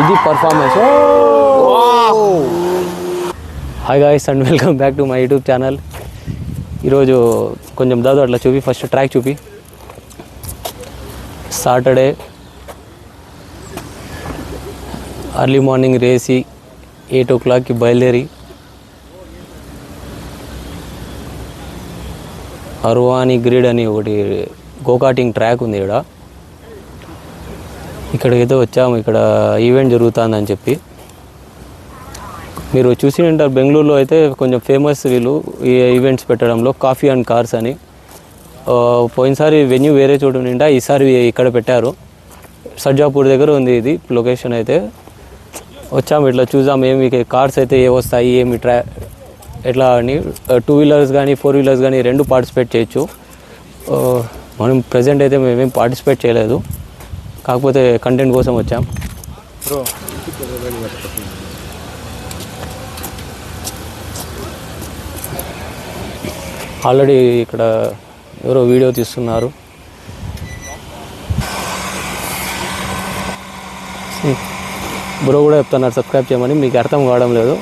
ఇది performance. Hi guys and welcome back to my YouTube channel. ఈరోజు కొంచెం దాదాపు అట్లా చూపి, ఫస్ట్ ట్రాక్ చూపి. సాటర్డే అర్లీ మార్నింగ్ రేసి 8 o'clockకి బయలుదేరి అర్వాని గ్రిడ్ అని ఒకటి గోకాటింగ్ ట్రాక్ ఉంది. ఇక్కడికైతే వచ్చాము. ఇక్కడ ఈవెంట్ జరుగుతుందని చెప్పి మీరు చూసి ఉంటారు. బెంగళూరులో అయితే కొంచెం ఫేమస్ వీళ్ళు ఈ ఈవెంట్స్ పెట్టడంలో, కాఫీ అండ్ కార్స్ అని. పోయినసారి వెన్యూ వేరే చోటు నిండా, ఈసారి ఇక్కడ పెట్టారు. సర్జాపూర్ దగ్గర ఉంది ఇది లొకేషన్. అయితే వచ్చాము, ఇట్లా చూసాము ఏమి కార్స్ అయితే ఏ వస్తాయి, ఏమి ఎట్లా అని. 2 wheelers కానీ 4 wheelers కానీ రెండు పార్టిసిపేట్ చేయొచ్చు. మనం ప్రజెంట్ అయితే మేమేం పార్టిసిపేట్ చేయలేదు, కాకపోతే కంటెంట్ కోసం వచ్చాం. ఆల్రెడీ ఇక్కడ ఎవరో వీడియో తీస్తున్నారు. బ్రో కూడా చెప్తున్నారు సబ్స్క్రైబ్ చేయమని, మీకు అర్థం కావడం లేదు.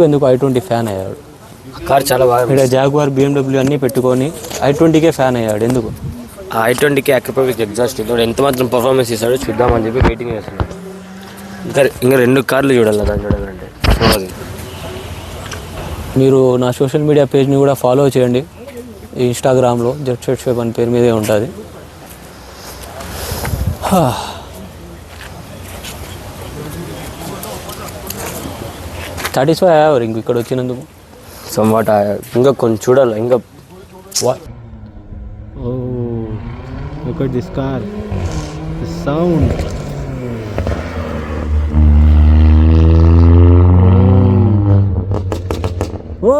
ఎందుకు I20 ఫ్యాన్ అయ్యాడు. కార్ చాలా బాగా, ఇక్కడ జాగ్వార్ BMW అన్నీ పెట్టుకొని I20కే ఫ్యాన్ అయ్యాడు. ఎందుకు? I20కి అక్రపోవిక్ ఎగ్జాస్ట్ ఇస్తాడు. ఎంత మాత్రం పర్ఫార్మెన్స్ ఇస్తాడో చూద్దామని చెప్పి వెయిటింగ్ చేస్తున్నాడు. ఇంకా 2 కార్లు చూడాలి దాన్ని చూడాలంటే. మీరు నా సోషల్ మీడియా పేజ్ని కూడా ఫాలో చేయండి. ఇన్స్టాగ్రామ్లో జెట్ షెట్ షేప్ అని పేరు మీదే ఉంటుంది. సాటిస్ఫై అయ్యారు ఇంక ఇక్కడ వచ్చినందుకు? సమ్వాట్ ఇంకా కొంచెం చూడాలి. ఇంకా look at this car, the sound. Whoa.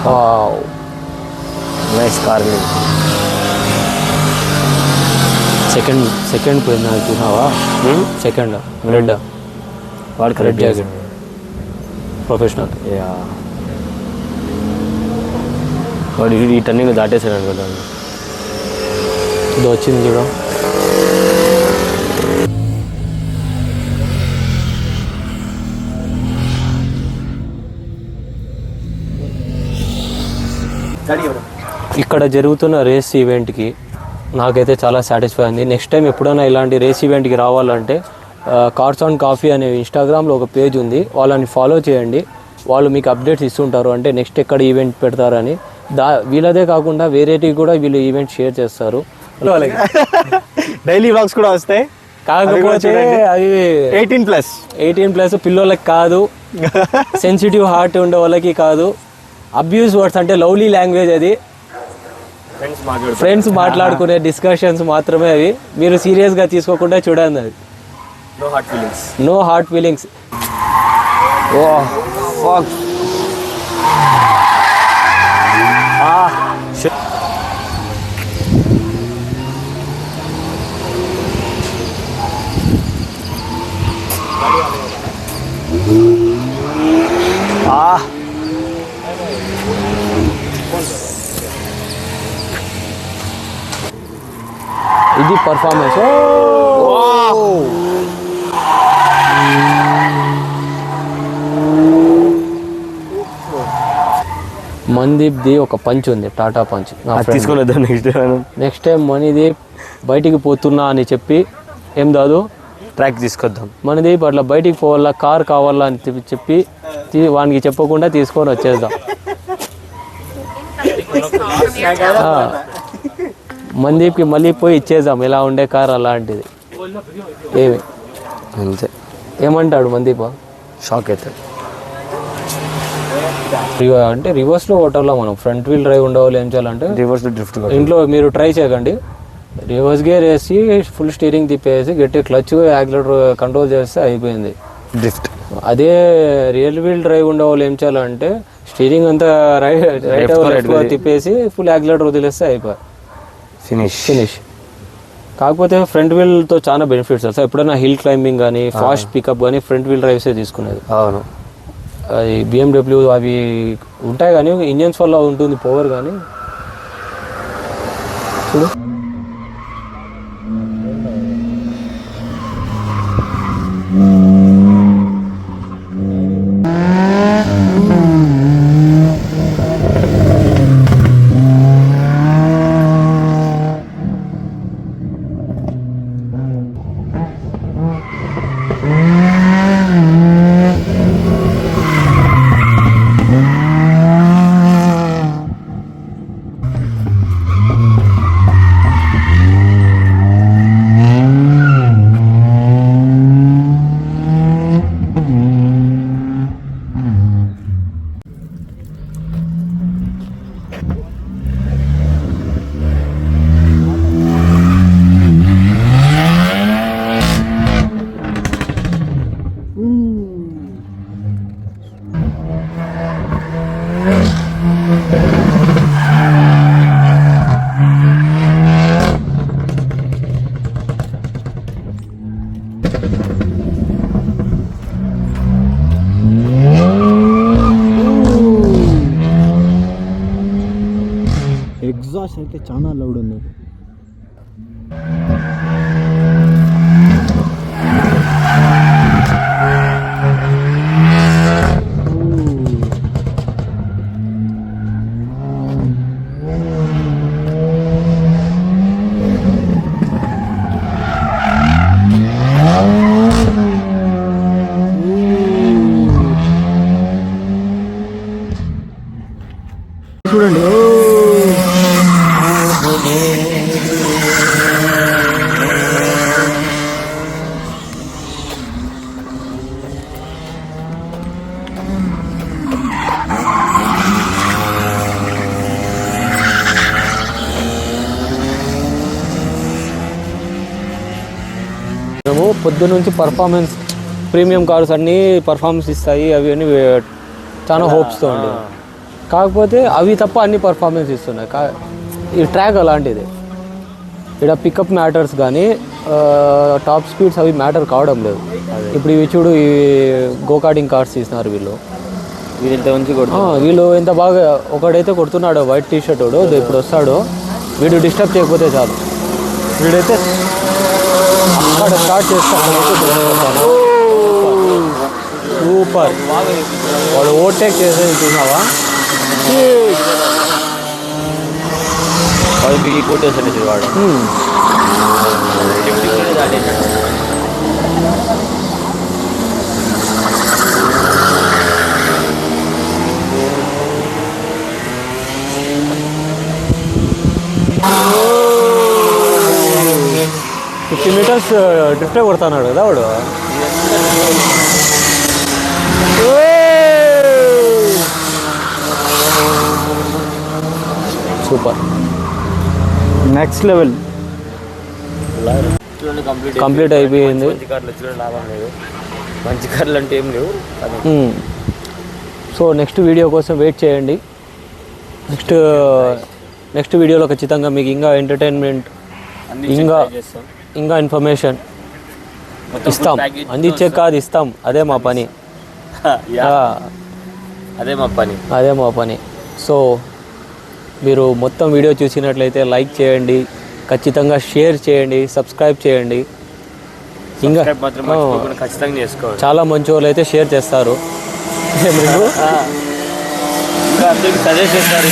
Wow, nice car. Second పోయింది చూసావా? సెకండ్ రెడ్, వాడు రెడ్ జాకెట్, ప్రొఫెషనల్. వాడు ఈ టర్నింగ్ దాటేసాడు అనుకుంటా. ఇది వచ్చింది చూడ. ఇక్కడ జరుగుతున్న రేస్ ఈవెంట్కి నాకైతే చాలా సాటిస్ఫై అయింది. నెక్స్ట్ టైం ఎప్పుడైనా ఇలాంటి రేస్ ఈవెంట్కి రావాలంటే కార్స్ అండ్ కాఫీ అనే ఇన్స్టాగ్రామ్లో ఒక పేజ్ ఉంది, వాళ్ళని ఫాలో చేయండి. వాళ్ళు మీకు అప్డేట్స్ ఇస్తుంటారు, అంటే నెక్స్ట్ ఎక్కడ ఈవెంట్ పెడతారని. వీళ్ళదే కాకుండా వేరేటివి కూడా వీళ్ళు ఈవెంట్ షేర్ చేస్తారు. డైలీ వ్లాగ్స్ కూడా వస్తాయి. కాకపోతే అది 18+ పిల్లలకి కాదు, సెన్సిటివ్ హార్ట్ ఉండే వాళ్ళకి కాదు. అబ్యూస్ వర్డ్స్ అంటే లవ్లీ లాంగ్వేజ్ అది. ఫ్రెండ్స్ మాట్లాడుకునే డిస్కషన్స్ మాత్రమే అవి. మీరు సీరియస్గా తీసుకోకుండా చూడండి. అది నో హార్ట్ ఫీలింగ్స్. ఓ ఫక్ షిట్ ఇది పర్ఫార్మెన్స్. మనదీప్ది ఒక పంచ్ ఉంది, టాటా పంచ్. తీసుకోలేదు నెక్స్ట్ టైం మనీది బయటికి పోతున్నా అని చెప్పి ఏం కాదు ట్రాక్ తీసుకొద్దాం. మనదీప్ అట్లా బయటికి పోవాలా, కార్ కావాలా అని చెప్పి వానికి చెప్పకుండా తీసుకొని వచ్చేద్దాం. మనదీప్కి మళ్ళీ పోయి ఇచ్చేద్దాం ఎలా ఉండే కార్ అలాంటిది. ఏమి అంతే. ఏమంటాడు మనదీప్? షాక్ అవుతాడు. అంటే రివర్స్లో కొట్టాలా మనం, ఫ్రంట్ వీల్ డ్రైవ్ ఉండవాలి. ఏం చేయాలంటే రివర్స్ డ్రిఫ్ట్ ఇంట్లో మీరు ట్రై చేయకండి. రివర్స్ గేర్ వేసి ఫుల్ స్టీరింగ్ తిప్పేసి గట్టి క్లచ్ యాక్సిలరేటర్ కంట్రోల్ చేస్తే అయిపోయింది డ్రిఫ్ట్. అదే రియల్ వీల్ డ్రైవ్ ఉండేవాళ్ళు ఏం చేయాలంటే స్టీరింగ్ అంతా రైట్ తిప్పేసి ఫుల్ యాక్సిలరేటర్ వదిలేస్తే అయిపోయి ఫినిష్. కాకపోతే ఫ్రంట్ వీల్తో చాలా బెనిఫిట్స్ వస్తాయి. ఎప్పుడైనా హిల్ క్లైంబింగ్ కానీ ఫాస్ట్ పికప్ కానీ ఫ్రంట్ వీల్ డ్రైవ్సే తీసుకునేది. అవును. అది BMW అవి ఉంటాయి కానీ ఇంజన్స్ వల్ల ఉంటుంది పవర్. కానీ చూడు ఎగ్జాస్ట్ అయితే చాలా లౌడ్ ఉంది. చూడండి. మేము పొద్దు నుంచి పర్ఫార్మెన్స్ ప్రీమియం కార్స్ అన్నీ పర్ఫార్మెన్స్ ఇస్తాయి అవి అన్నీ చాలా హోప్స్తో ఉండే. కాకపోతే అవి తప్ప అన్ని పర్ఫార్మెన్స్ ఇస్తున్నాయి. ఈ ట్రాక్ అలాంటిది. ఇక్కడ పికప్ మ్యాటర్స్ కానీ టాప్ స్పీడ్స్ అవి మ్యాటర్ కావడం లేదు. ఇప్పుడు ఇవి చూడు, ఈ గోకార్టింగ్ కార్స్ తీస్తున్నారు వీళ్ళు. వీళ్ళు ఎంత బాగా ఒకడైతే కొడుతున్నాడు వైట్ టీ షర్ట్ వాడు, ఇప్పుడు వస్తాడు వీడు డిస్టర్బ్ చేయకపోతే చాలు. వీడైతే అక్కడ స్టార్ట్ చేస్తాను. సూపర్. వాడు ఓవర్టేక్ చేసేది చూసినావా? కొట్టేసాడు వాడు. meters డ్రిఫ్టే కొడుతున్నాడు కదా వాడు. సూపర్. నెక్స్ట్ లెవెల్ కంప్లీట్ అయిపోయింది. మంచి కార్లు అంటే ఏం లేవు కానీ సో నెక్స్ట్ వీడియో కోసం వెయిట్ చేయండి. నెక్స్ట్ వీడియోలో ఖచ్చితంగా మీకు ఇంకా ఎంటర్టైన్మెంట్ ఇంకా ఇన్ఫర్మేషన్ ఇస్తాం. అందించే కాదు ఇస్తాం, అదే మా పని. అదే మా పని. సో మీరు మొత్తం వీడియో చూసినట్లయితే లైక్ చేయండి, ఖచ్చితంగా షేర్ చేయండి, సబ్స్క్రైబ్ చేయండి. ఇంకా ఖచ్చితంగా చేసుకోవాలి. చాలా మంచి వాళ్ళు అయితే షేర్ చేస్తారు. సజెస్ట్ చేస్తారు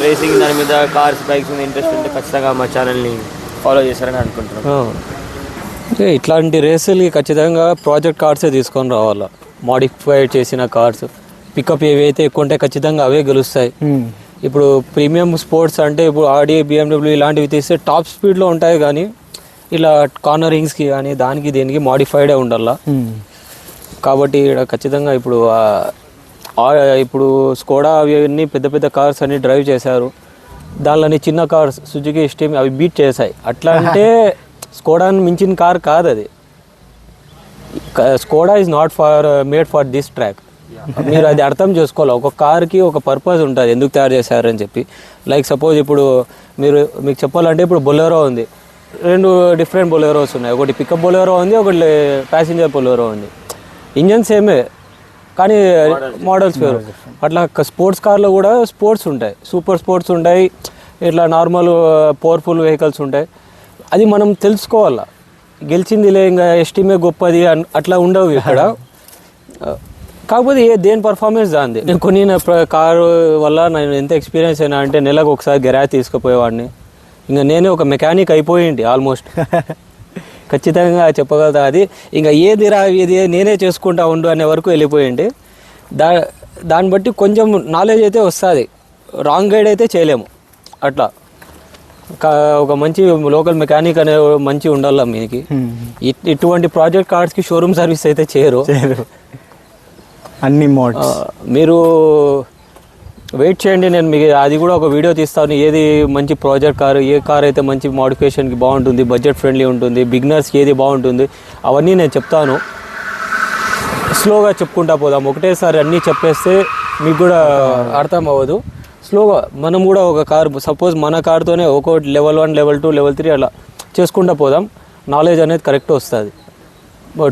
రేసింగ్ దాని మీద కార్స్ బైక్స్ మీద ఇంట్రెస్ట్ ఉంటే ఖచ్చితంగా మా ఛానల్ని ఫాలో చేస్తారని అనుకుంటున్నాను. ఇట్లాంటి రేసులకి ఖచ్చితంగా ప్రాజెక్ట్ కార్సే తీసుకొని రావాలా. మాడిఫైడ్ చేసిన కార్స్ పికప్ ఏవైతే ఎక్కువ ఉంటే ఖచ్చితంగా అవే గెలుస్తాయి. ఇప్పుడు ప్రీమియం స్పోర్ట్స్ అంటే ఇప్పుడు ఆడి BMW ఇలాంటివి తీస్తే టాప్ స్పీడ్లో ఉంటాయి, కానీ ఇలా కార్నరింగ్స్కి కానీ దానికి దేనికి మాడిఫైడే ఉండాలా. కాబట్టి ఇక్కడ ఖచ్చితంగా ఇప్పుడు స్కోడా అవన్నీ పెద్ద పెద్ద కార్స్ అన్ని డ్రైవ్ చేశారు. దానిలోని చిన్న కార్స్ సుజుకి స్టీమ్ అవి బీట్ చేశాయి. అట్లా అంటే స్కోడాని మించిన కార్ కాదు అది. Skoda is not made for this track. మీరు అది అర్థం చేసుకోవాలి. ఒక కార్కి ఒక పర్పస్ ఉంటుంది ఎందుకు తయారు చేశారని చెప్పి. లైక్ సపోజ్ ఇప్పుడు మీకు చెప్పాలంటే ఇప్పుడు బొలెరో ఉంది, 2 డిఫరెంట్ బొలెరోస్ ఉన్నాయి. ఒకటి పికప్ బొలెరో ఉంది, ఒకటి ప్యాసింజర్ బొలెరో ఉంది. ఇంజన్ సేమే కానీ మోడల్స్ వేరు. అట్లా స్పోర్ట్స్ కార్లో కూడా స్పోర్ట్స్ ఉంటాయి, సూపర్ స్పోర్ట్స్ ఉంటాయి, ఇట్లా నార్మల్ పవర్ఫుల్ వెహికల్స్ ఉంటాయి. అది మనం తెలుసుకోవాలా. గెలిచిందిలే ఇంకా ఎస్టీమే గొప్పది అట్లా ఉండవు ఇక్కడ. కాకపోతే దేని పర్ఫార్మెన్స్ దాంది. నేను కొనిన కారు వల్ల నేను ఎంత ఎక్స్పీరియన్స్ అయినా అంటే నెలకు ఒకసారి గెరాజ్ తీసుకుపోయేవాడిని. ఇంకా నేనే ఒక మెకానిక్ అయిపోయింది ఆల్మోస్ట్. ఖచ్చితంగా చెప్పగలుగుతా. అది ఇంకా ఏది నేనే చేసుకుంటా ఉండు అనే వరకు వెళ్ళిపోయింది. దాన్ని బట్టి కొంచెం నాలెడ్జ్ అయితే వస్తుంది. రాంగ్ గైడ్ అయితే చేయలేము. అట్లా ఒక మంచి లోకల్ మెకానిక్ అనే మంచి ఉండాలి మీకు. ఇటువంటి ప్రాజెక్ట్ కార్డ్స్కి షోరూమ్ సర్వీస్ అయితే చేయరు. అన్ని మోడల్స్ మీరు వెయిట్ చేయండి, నేను మీకు అది కూడా ఒక వీడియో తీస్తాను. ఏది మంచి ప్రాజెక్ట్ కారు, ఏ కార్ అయితే మంచి మోడిఫికేషన్కి బాగుంటుంది, బడ్జెట్ ఫ్రెండ్లీ ఉంటుంది, బిగినర్స్కి ఏది బాగుంటుంది అవన్నీ నేను చెప్తాను. స్లోగా చెప్పుకుంటా పోదాం. ఒకటేసారి అన్నీ చెప్పేస్తే మీకు కూడా అర్థం అవ్వదు. స్లోగా మనం కూడా ఒక కార్ సపోజ్ మన కార్తోనే ఒక్కొక్కటి లెవెల్ 1, లెవెల్ 2, లెవెల్ 3 అలా చేసుకుంటా పోదాం. నాలెడ్జ్ అనేది కరెక్ట్ వస్తుంది.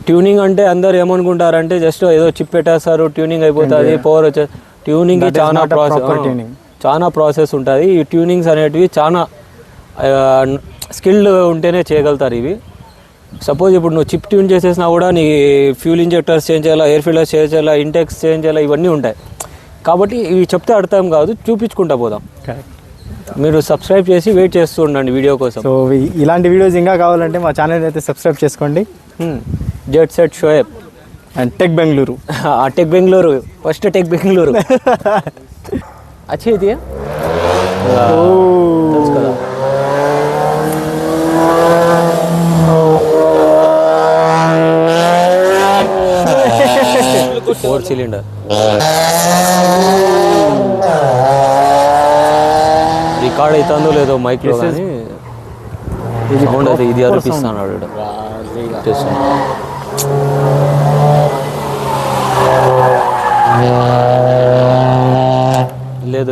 ట్యూనింగ్ అంటే అందరు ఏమనుకుంటారంటే జస్ట్ ఏదో చిప్ పెట్టేస్తారు, ట్యూనింగ్ అయిపోతుంది, పవర్ వచ్చే. ట్యూనింగ్ చాలా ప్రాసెస్ ఉంటుంది. ఈ ట్యూనింగ్స్ అనేటివి చాలా స్కిల్డ్ ఉంటేనే చేయగలుగుతారు ఇవి. సపోజ్ ఇప్పుడు నువ్వు చిప్ ట్యూన్ చేసేసినా కూడా నీ ఫ్యూల్ ఇంజెక్టర్స్ చేంజ్ చేయాలా, ఎయిర్ ఫిల్టర్స్ చేంజ్ చేయాలా, ఇంటెక్స్ చేంజ్ చేయాలా, ఇవన్నీ ఉంటాయి. కాబట్టి ఇవి చెప్తే అర్థం కాదు, చూపించుకుంటా పోదాం. మీరు సబ్స్క్రైబ్ చేసి వెయిట్ చేస్తూ ఉండండి వీడియో కోసం. సో ఇలాంటి వీడియోస్ ఇంకా కావాలంటే మా ఛానల్ అయితే సబ్స్క్రైబ్ చేసుకోండి. Jet set Shoaib and tech Bengaluru. Tech Bengaluru, first tech Bengaluru. అచ్చా ఇది తెలుసు కదా. 4 cylinder. రికార్డ్ అవుతుందో లేదో మైక్లో కానీ సౌండ్ అయితే ఇది అనిపిస్తాను. లేదు